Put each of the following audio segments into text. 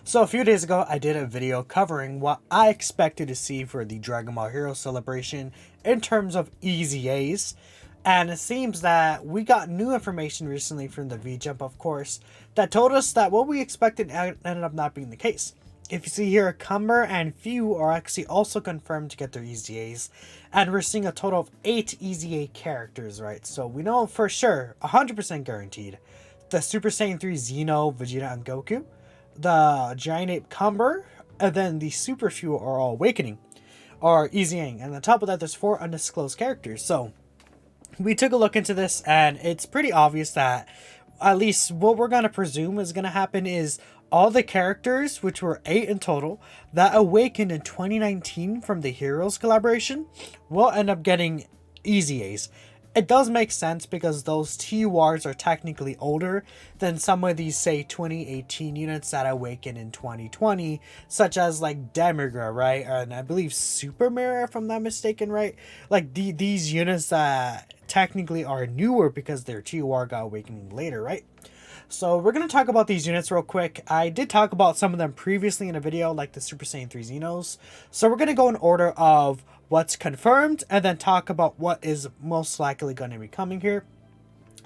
So a few days ago, I did a video covering what I expected to see for the Dragon Ball Hero celebration in terms of easy A's. And it seems that we got new information recently from the V-Jump, of course, that told us that what we expected ended up not being the case. If you see here, Cumber and Few are actually also confirmed to get their Easy A's, and we're seeing a total of 8 Easy A characters, right? So we know for sure, 100% guaranteed, the Super Saiyan 3 Xeno, Vegeta, and Goku, the Giant Ape Cumber, and then the Super Few are all Awakening, or Easying, and on top of that, there's 4 undisclosed characters. So we took a look into this, and it's pretty obvious that at least what we're going to presume is going to happen is all the characters, which were 8 in total, that awakened in 2019 from the Heroes collaboration, will end up getting Easy A's. It does make sense because those TURs are technically older than some of these, say, 2018 units that awaken in 2020, such as like Demigra, right? And I believe Super Mirror, if I'm not mistaken, right? Like these units that technically are newer because their TUR got awakening later, right? So we're going to talk about these units real quick. I did talk about some of them previously in a video, like the Super Saiyan 3 Xenos. So we're going to go in order of what's confirmed and then talk about what is most likely going to be coming here.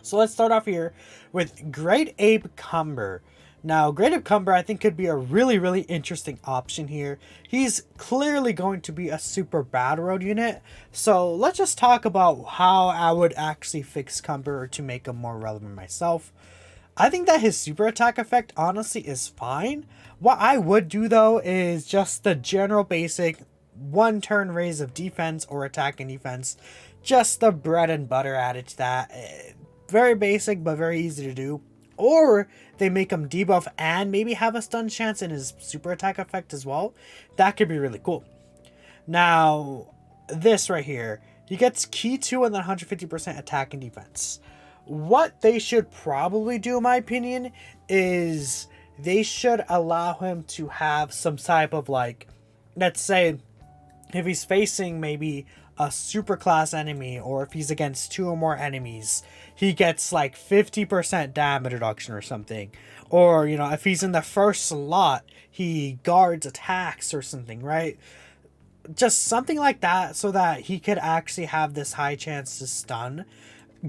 So let's start off here with Great Ape Cumber. Now, Great Ape Cumber, I think, could be a really interesting option here. He's clearly going to be a super Battle Road unit. So let's just talk about how I would actually fix Cumber to make him more relevant myself. I think that his super attack effect honestly is fine. What I would do though is just the general basic 1 turn raise of defense or attack and defense. Just the bread and butter added to that. Very basic but very easy to do. Or they make him debuff and maybe have a stun chance in his super attack effect as well. That could be really cool. Now, this right here. He gets key 2 and then 150% attack and defense. What they should probably do, in my opinion, is they should allow him to have some type of, like, let's say, if he's facing maybe a super class enemy, or if he's against 2 or more enemies, he gets like 50% damage reduction or something. Or, you know, if he's in the first slot, he guards attacks or something, right? Just something like that so that he could actually have this high chance to stun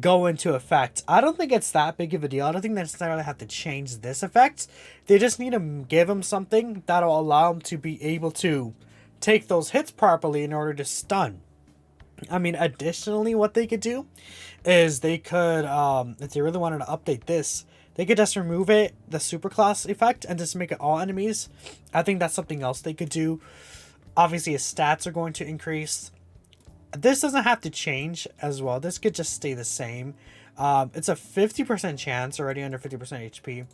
go into effect. I don't think it's that big of a deal. I don't think they necessarily have to change this effect. They just need to give him something that'll allow him to be able to take those hits properly in order to stun. I mean, additionally, what they could do is they could, if they really wanted to update this, they could just remove it, the super class effect, and just make it all enemies. I think that's something else they could do. Obviously, his stats are going to increase. This doesn't have to change as well. This could just stay the same. It's a 50% chance, already under 50% HP.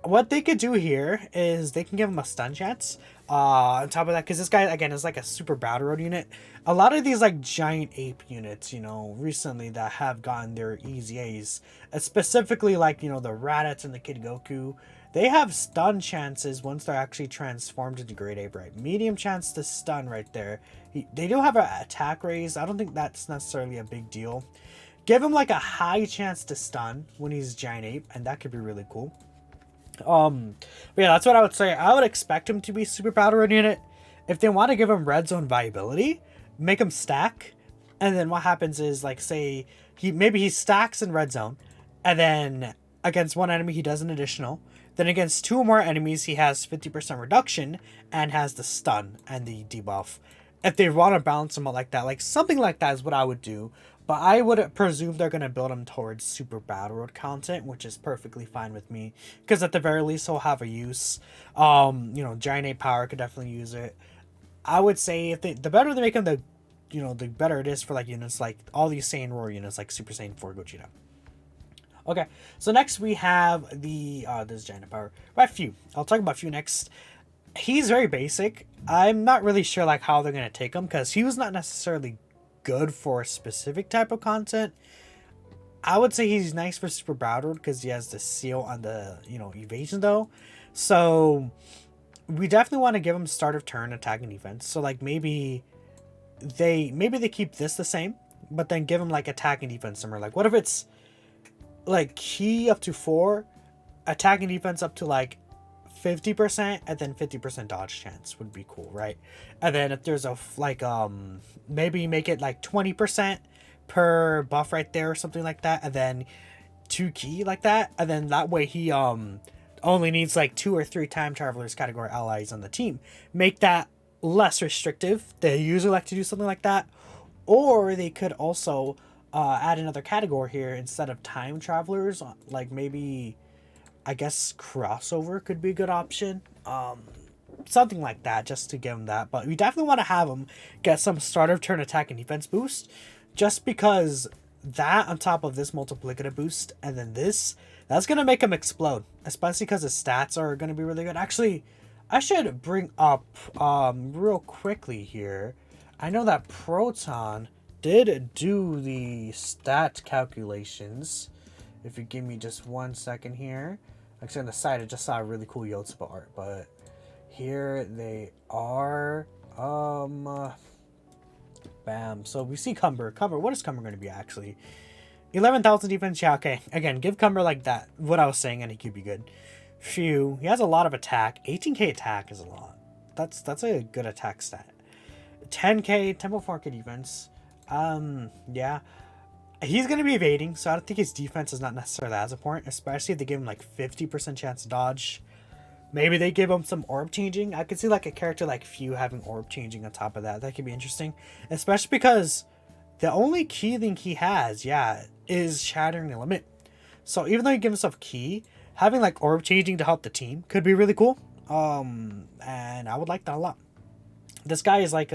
What they could do here is they can give him a stun chance. On top of that, because this guy, again, is like a super Battle Road unit. A lot of these like giant ape units, you know, recently that have gotten their Easy A's, specifically like, you know, the Raditz and the Kid Goku, they have stun chances once they're actually transformed into Great Ape, right? Medium chance to stun right there. They do have an attack raise. I don't think that's necessarily a big deal. Give him like a high chance to stun when he's Giant Ape, and that could be really cool. But yeah, that's what I would say. I would expect him to be super Battle Road unit. If they want to give him red zone viability, make him stack, and then what happens is, like, say he stacks in red zone, and then against 1 enemy he does an additional. Then against 2 or more enemies he has 50% reduction and has the stun and the debuff. If they want to balance him out like that, like something like that is what I would do. But I would presume they're going to build him towards super Battle Road content, which is perfectly fine with me. Because at the very least, he'll have a use. You know, Giant Ape Power could definitely use it. I would say if the better they make him, the better it is for like units like all these Saiyan Roar units like Super Saiyan 4 Gogeta. Okay, so next we have the this Giant Ape Power. Right, Few. I'll talk about Few next. He's very basic. I'm not really sure like how they're going to take him because he was not necessarily good for a specific type of content. I would say he's nice for Super Battle Road because he has the seal on the, you know, evasion though. So we definitely want to give him start of turn attack and defense. So like maybe they keep this the same, but then give him like attack and defense somewhere. Like what if it's like key up to 4, attack and defense up to like 50% and then 50% dodge chance would be cool, right? And then if there's a like maybe make it like 20% per buff right there or something like that, and then 2 key like that, and then that way he only needs like 2 or 3 time travelers category allies on the team. Make that less restrictive. They usually like to do something like that. Or they could also add another category here instead of time travelers, like maybe, I guess crossover could be a good option. Something like that, just to give them that. But we definitely want to have them get some start of turn attack and defense boost, just because that on top of this multiplicative boost and then this, that's going to make him explode, especially because his stats are going to be really good. Actually, I should bring up real quickly here. I know that Proton did do the stat calculations. If you give me just 1 second here. Actually, on the side, I just saw a really cool Yotsuba art, but here they are. Bam. So we see Cumber. Cumber, what is Cumber going to be actually? 11,000 defense. Yeah, okay. Again, give Cumber like that. What I was saying, and he could be good. Phew. He has a lot of attack. 18k attack is a lot. That's a good attack stat. 10k, tempo 4k defense. Yeah. He's going to be evading, so I don't think his defense is not necessarily as important, especially if they give him like 50% chance to dodge. Maybe they give him some orb changing. I could see like a character like Few having orb changing on top of that. That could be interesting, especially because the only key thing he has, yeah, is shattering the limit. So even though he gives himself key, having like orb changing to help the team could be really cool. And I would like that a lot. This guy is like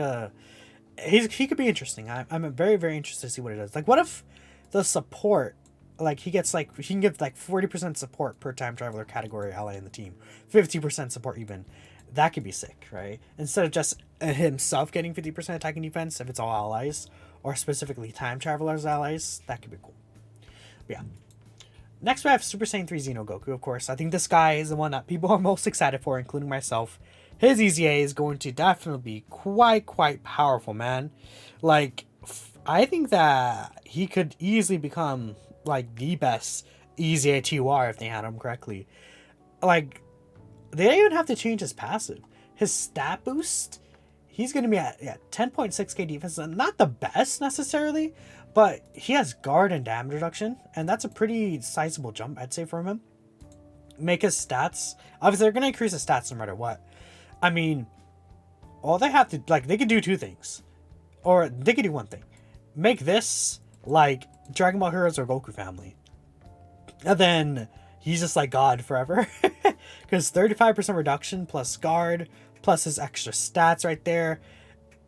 he could be interesting. I'm very, very interested to see what it is. Like, what if the support, like he can give like 40% support per time traveler category ally in the team, 50% support even. That could be sick, right? Instead of just himself getting 50% attacking defense, if it's all allies, or specifically time travelers allies, that could be cool. But yeah. Next we have Super Saiyan 3 Xeno Goku, of course. I think this guy is the one that people are most excited for, including myself. His EZA is going to definitely be quite powerful, man. Like, I think that he could easily become like the best EZA TUR if they had him correctly. Like, they don't even have to change his passive. His stat boost, he's going to be at 10.6k defense. Not the best necessarily, but he has guard and damage reduction, and that's a pretty sizable jump, I'd say, from him. Make his stats, obviously they're going to increase his stats no matter what. I mean, all they have to, like, they could do 2 things. Or they could do 1 thing. Make this like Dragon Ball Heroes or Goku Family. And then he's just like God forever. Because 35% reduction plus guard, plus his extra stats right there.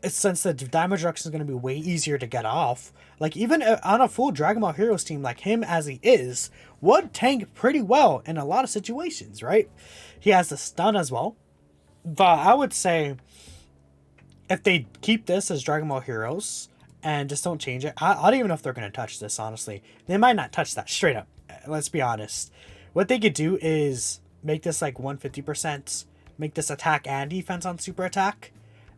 Since the damage reduction is going to be way easier to get off. Like, even on a full Dragon Ball Heroes team like him as he is, would tank pretty well in a lot of situations, right? He has the stun as well. But I would say, if they keep this as Dragon Ball Heroes and just don't change it, I don't even know if they're going to touch this, honestly. They might not touch that, straight up. Let's be honest. What they could do is make this like 150%, make this attack and defense on super attack,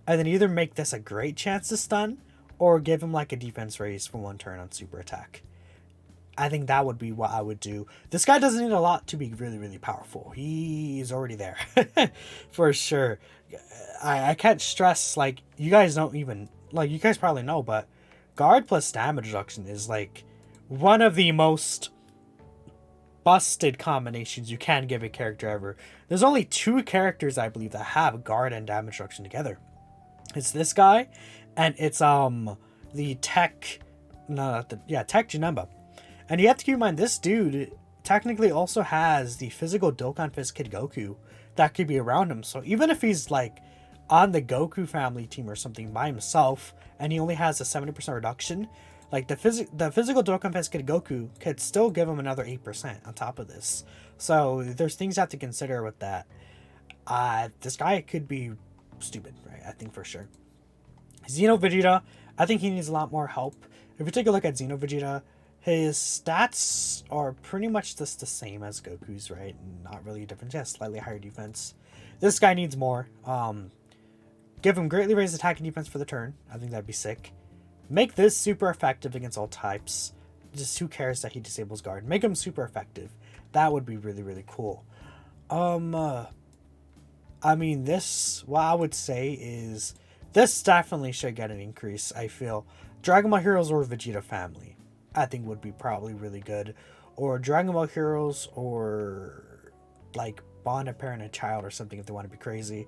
and then either make this a great chance to stun, or give him like a defense raise for 1 turn on super attack. I think that would be what I would do. This guy doesn't need a lot to be really, really powerful. He's already there. For sure. I can't stress, like, you guys don't even, like, you guys probably know, but guard plus damage reduction is, like, one of the most busted combinations you can give a character ever. There's only 2 characters, I believe, that have guard and damage reduction together. It's this guy, and it's, the Tech, Tech Janemba. And you have to keep in mind, this dude technically also has the physical Dokkan Fist Kid Goku that could be around him. So even if he's like on the Goku family team or something by himself, and he only has a 70% reduction, like the physical Dokkan Fist Kid Goku could still give him another 8% on top of this. So there's things you have to consider with that. This guy could be stupid, right? I think for sure. Xeno Vegeta, I think he needs a lot more help. If you take a look at Xeno Vegeta, his stats are pretty much just the same as Goku's, right? Not really a difference. Yeah, slightly higher defense. This guy needs more. Give him greatly raised attack and defense for the turn. I think that'd be sick. Make this super effective against all types. Just who cares that he disables guard? Make him super effective. That would be really, really cool. I mean, this, what I would say is, this definitely should get an increase, I feel. Dragon Ball Heroes or Vegeta Family, I think would be probably really good. Or Dragon Ball Heroes or, like, Bond a Parent and Child or something if they want to be crazy.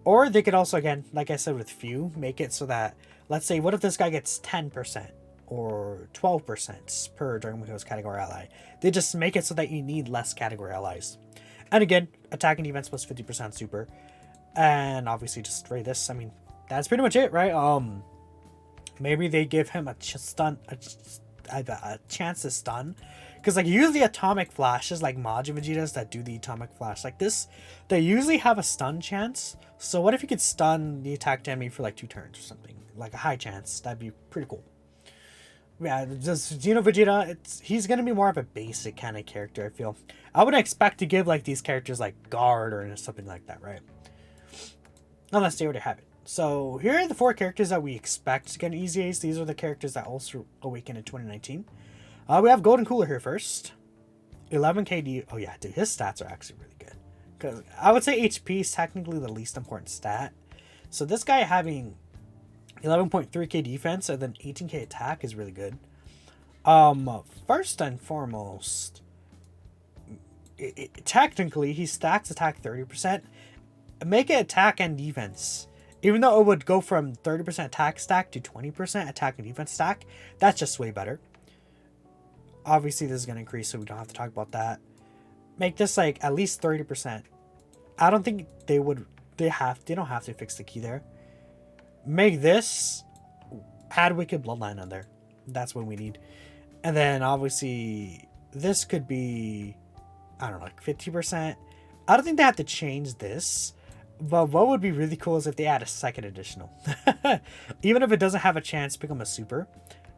Or they could also, again, like I said with Few, make it so that, let's say, what if this guy gets 10% or 12% per Dragon Ball Heroes category ally? They just make it so that you need less category allies. And again, attack and defense plus 50% super. And obviously just rate this. I mean, that's pretty much it, right? Maybe they give him a chance to stun. Because like usually atomic flashes, like Majin Vegetas that do the atomic flash like this, they usually have a stun chance. So what if you could stun the attack enemy for like 2 turns or something? Like a high chance. That'd be pretty cool. Yeah, just Vegeta, he's gonna be more of a basic kind of character, I feel. I wouldn't expect to give like these characters like guard or something like that, right? Unless they already have it. So here are the 4 characters that we expect to get an easy ace. These are the characters that also awaken in 2019. We have Golden Cooler here first. 11 KD. Oh yeah, dude, his stats are actually really good. Because I would say HP is technically the least important stat. So this guy having 11.3k defense and then 18k attack is really good. First and foremost, technically he stacks attack 30%. Make it attack and defense. Even though it would go from 30% attack stack to 20% attack and defense stack, that's just way better. Obviously this is going to increase, so we don't have to talk about that. Make this like at least 30%. I don't think they don't have to fix the key there. Make this, add Wicked Bloodline on there. That's what we need. And then obviously this could be, I don't know, like 50%. I don't think they have to change this. But what would be really cool is if they add a second additional. Even if it doesn't have a chance to become a super.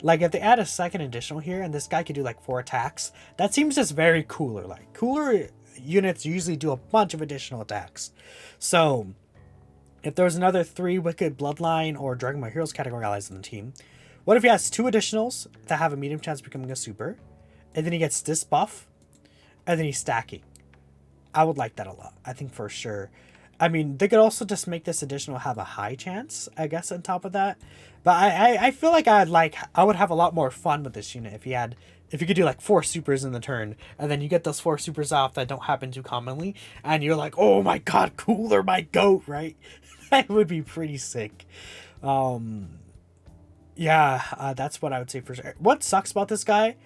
Like if they add a second additional here and this guy could do like 4 attacks. That seems just very cooler. Like cooler units usually do a bunch of additional attacks. So if there was another 3 Wicked Bloodline or Dragon Ball Heroes category allies in the team. What if he has 2 additionals that have a medium chance of becoming a super. And then he gets this buff. And then he's stacking. I would like that a lot. I think for sure. I mean, they could also just make this additional have a high chance, I guess, on top of that. But I feel like I would have a lot more fun with this unit if you could do like 4 supers in the turn, and then you get those 4 supers off that don't happen too commonly, and you're like, oh my god, Cooler, my goat, right? That would be pretty sick. Yeah, that's what I would say for sure. What sucks about this guy,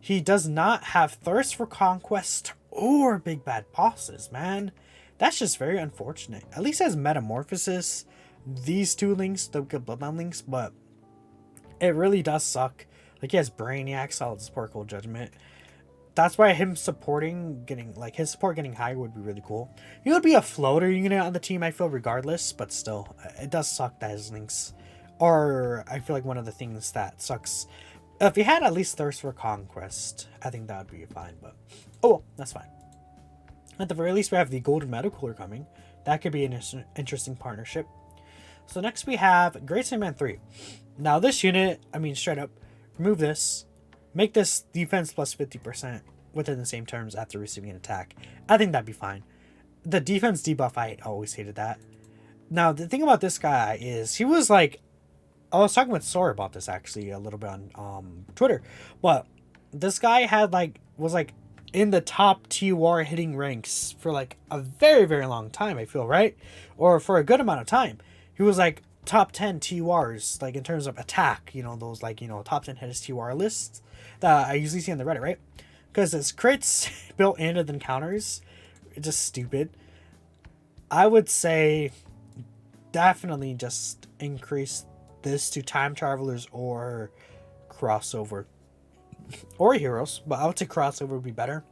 he does not have Thirst for Conquest or Big Bad Bosses, man. That's just very unfortunate. At least has Metamorphosis, these 2 links, the Good Bloodline links, but it really does suck. Like he has Brainiac, Solid Support, Cold Judgment. That's why him his support getting higher would be really cool. He would be a floater unit on the team, I feel, regardless, but still, it does suck that his links are, I feel like, one of the things that sucks. If he had at least Thirst for Conquest, I think that would be fine, but oh well, that's fine. At the very least, we have the Golden Metal Cooler coming. That could be an interesting partnership. So next we have Great Saiyaman 3. Now this unit, I mean straight up, remove this. Make this defense plus 50% within the same terms after receiving an attack. I think that'd be fine. The defense debuff, I always hated that. Now the thing about this guy is he was like, I was talking with Sora about this actually a little bit on Twitter. But this guy was in the top TUR hitting ranks for like a very, very long time, I feel, right? Or for a good amount of time. He was like top 10 TURs, like in terms of attack, those like, top 10 hitters TUR lists that I usually see on the Reddit, right? Because it's crits built into the counters. It's just stupid. I would say definitely just increase this to Time Travelers or Crossover. Or Heroes, but I would say Crossover would be better.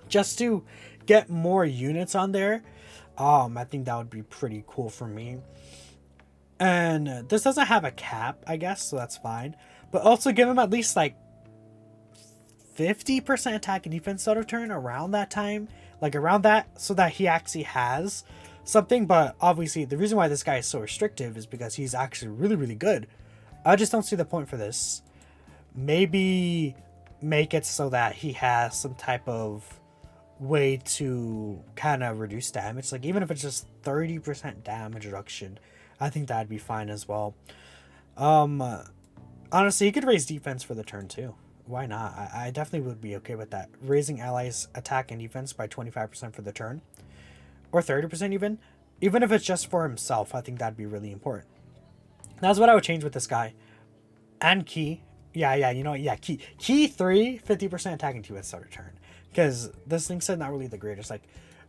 Just to get more units on there. I think that would be pretty cool for me. And this doesn't have a cap, I guess, so that's fine. But also give him at least like 50% attack and defense out of turn around that time. Like around that, so that he actually has something. But obviously the reason why this guy is so restrictive is because he's actually really, really good. I just don't see the point for this. Maybe make it so that he has some type of way to kind of reduce damage. Like even if it's just 30% damage reduction, I think that'd be fine as well. Honestly, you could raise defense for the turn too. Why not? I definitely would be okay with that. Raising allies' attack and defense by 25% for the turn, or 30% even. Even if it's just for himself, I think that'd be really important. That's what I would change with this guy. And key. Yeah, you know what? Yeah, key. Key 3, 50% attacking defense start turn. Because this link set not really the greatest. Like,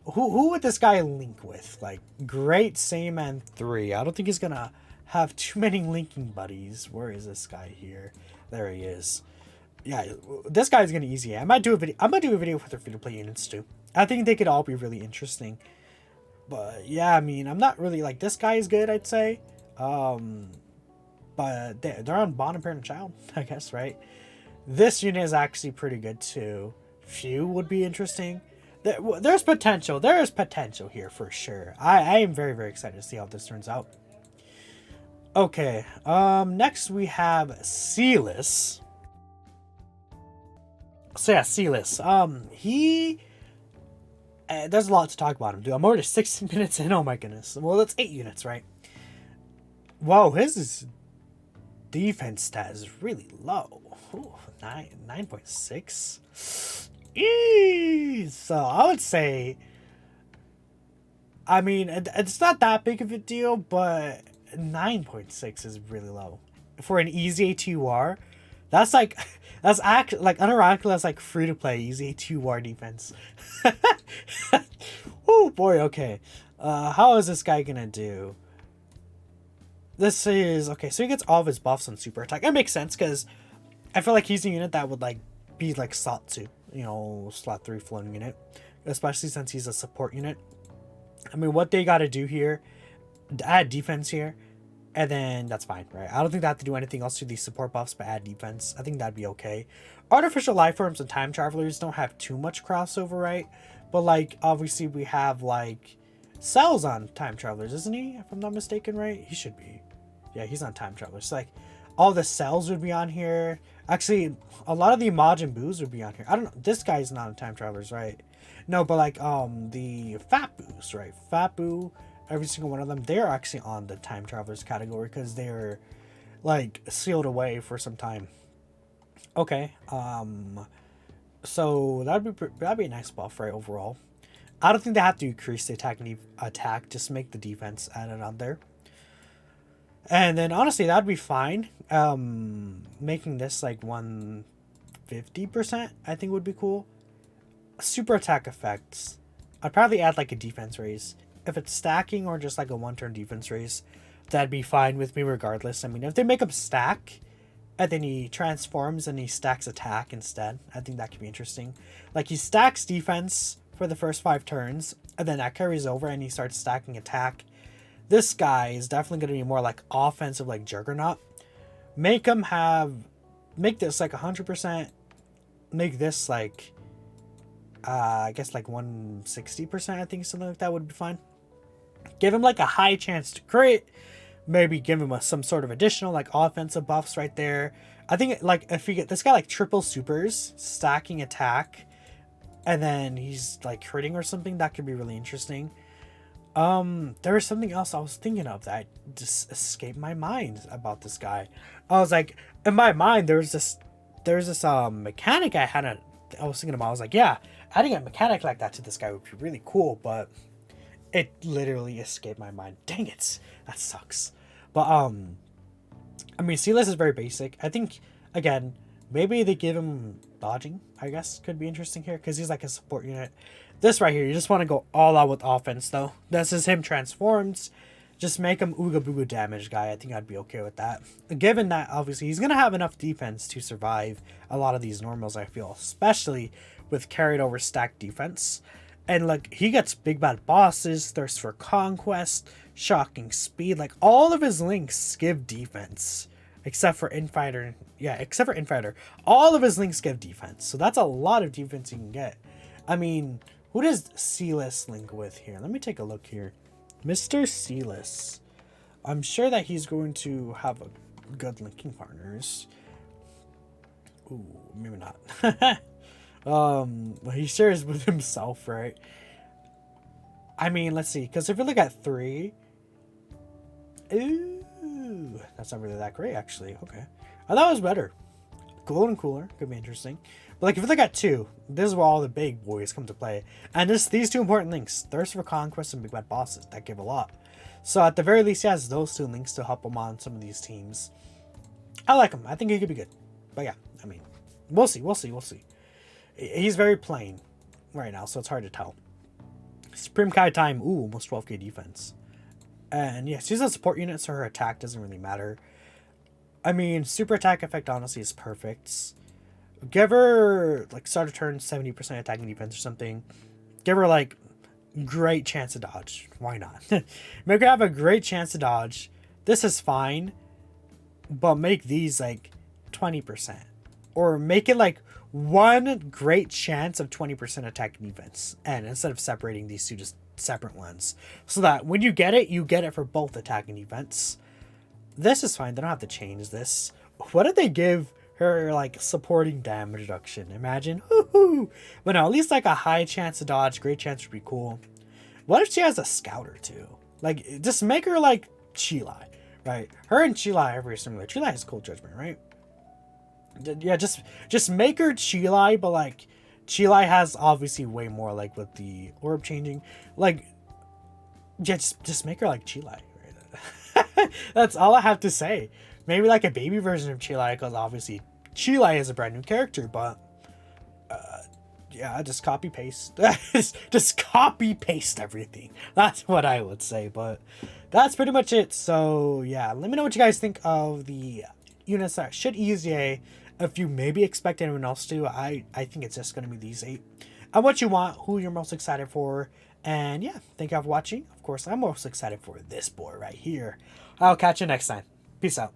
who would this guy link with? Like, great same and 3. I don't think he's gonna have too many linking buddies. Where is this guy here? There he is. Yeah, this guy's gonna easy. I might do a video for their free-to-play units too. I think they could all be really interesting. But yeah, I mean, I'm not really like, this guy is good, I'd say. But they're on bottom parent child, I guess, right? This unit is actually pretty good too. Few would be interesting. There's potential. There is potential here for sure. I am very, very excited to see how this turns out. Okay, next we have Sealess. So yeah, Sealess. There's a lot to talk about him, dude. I'm already 16 minutes in. Oh my goodness. Well, that's 8 units, right? Whoa, his defense stat is really low. Ooh, 9.6. So I would say, I mean, it's not that big of a deal, but 9.6 is really low for an easy A2R. That's like, that's actually like unironically, that's like free to play easy A2R defense. Oh boy, okay. How is this guy gonna do? This is okay, so he gets all of his buffs on super attack. It makes sense because I feel like he's a unit that would like be like slot 2, you know, slot 3 floating unit, especially since he's a support unit. I mean, what they got to do here, add defense here, and then that's fine, right? I don't think they have to do anything else to these support buffs, but add defense. I think that'd be okay. Artificial life forms and time travelers don't have too much crossover, right? But like, obviously we have like cells on time travelers, isn't he? If I'm not mistaken, right? He should be. Yeah, he's on time travelers. So like, all the cells would be on here. Actually, a lot of the Imagine Boos would be on here. I don't know. This guy's not on time travelers, right? No, but like the Fat Boos, right? Fat Boo, every single one of them, they're actually on the time travelers category because they're like sealed away for some time. Okay. So that'd be a nice buff, right? Overall, I don't think they have to increase the attack. Just make the defense added on there. And then honestly, that'd be fine. Making this like 150%, I think would be cool. Super attack effects. I'd probably add like a defense raise. If it's stacking or just like a 1-turn defense raise, that'd be fine with me regardless. I mean, if they make him stack and then he transforms and he stacks attack instead, I think that could be interesting. Like he stacks defense for the first 5 turns and then that carries over and he starts stacking attack. This guy is definitely going to be more like offensive, like Juggernaut. Make this like 100%. Make this like, I guess like 160%. I think something like that would be fine. Give him like a high chance to crit. Maybe give him some sort of additional like offensive buffs right there. I think like if you get this guy like triple supers, stacking attack, and then he's like critting or something, that could be really interesting. There was something else I was thinking of that just escaped my mind about this guy. I was like, in my mind, there's this mechanic I was thinking about. I was like, yeah, adding a mechanic like that to this guy would be really cool, but it literally escaped my mind. Dang it, that sucks. But I mean, Sealess is very basic. I think again, maybe they give him dodging, I guess, could be interesting here because he's like a support unit. This right here, you just want to go all out with offense, though. This is him transforms. Just make him Ooga Booga damage guy. I think I'd be okay with that. Given that, obviously, he's going to have enough defense to survive a lot of these normals, I feel. Especially with carried over stacked defense. And, like, he gets big bad bosses, thirst for conquest, shocking speed. Like, all of his links give defense. Except for Infighter. Yeah, except for Infighter. All of his links give defense. So that's a lot of defense you can get. I mean, who does Sealess link with here? Let me take a look here. Mr. Sealess. I'm sure that he's going to have a good linking partners. Ooh, maybe not. He shares with himself, right? I mean, let's see, because if you look at 3, ooh, that's not really that great, actually. Okay. I thought it was better. Cooler and cooler. Could be interesting. But like, if you look at 2, this is where all the big boys come to play. And these 2 important links, Thirst for Conquest and Big Bad Bosses, that give a lot. So at the very least, he has those 2 links to help him on some of these teams. I like him. I think he could be good. But yeah, I mean, we'll see. He's very plain right now, so it's hard to tell. Supreme Kai time. Ooh, almost 12k defense. And yeah, she's a support unit, so her attack doesn't really matter. I mean, super attack effect honestly is perfect. Give her, like, start of turn 70% attacking defense or something. Give her, like, great chance to dodge. Why not? Make her have a great chance to dodge. This is fine. But make these, like, 20%. Or make it, like, one great chance of 20% attack defense. And instead of separating these 2, just separate ones. So that when you get it for both attack and defense. This is fine. They don't have to change this. What did they give her, like, supporting damage reduction? Imagine. Woohoo! But no, at least, like, a high chance to dodge. Great chance would be cool. What if she has a scouter, too? Like, just make her, like, Chilai, right? Her and Chilai are very similar. Chilai has cold judgment, right? Yeah, just make her Chilai, but, like, Chilai has obviously way more, like, with the orb changing. Like, yeah, just make her like Chilai. That's all I have to say. Maybe like a baby version of Chilai, because obviously Chilai is a brand new character, but yeah, just copy paste. Just copy paste everything. That's what I would say, but that's pretty much it. So yeah, let me know what you guys think of the units that should EZA. If you maybe expect anyone else to, I think it's just gonna be these 8. And what you want, who you're most excited for. And yeah, thank you for watching. Of course, I'm most excited for this boy right here. I'll catch you next time. Peace out.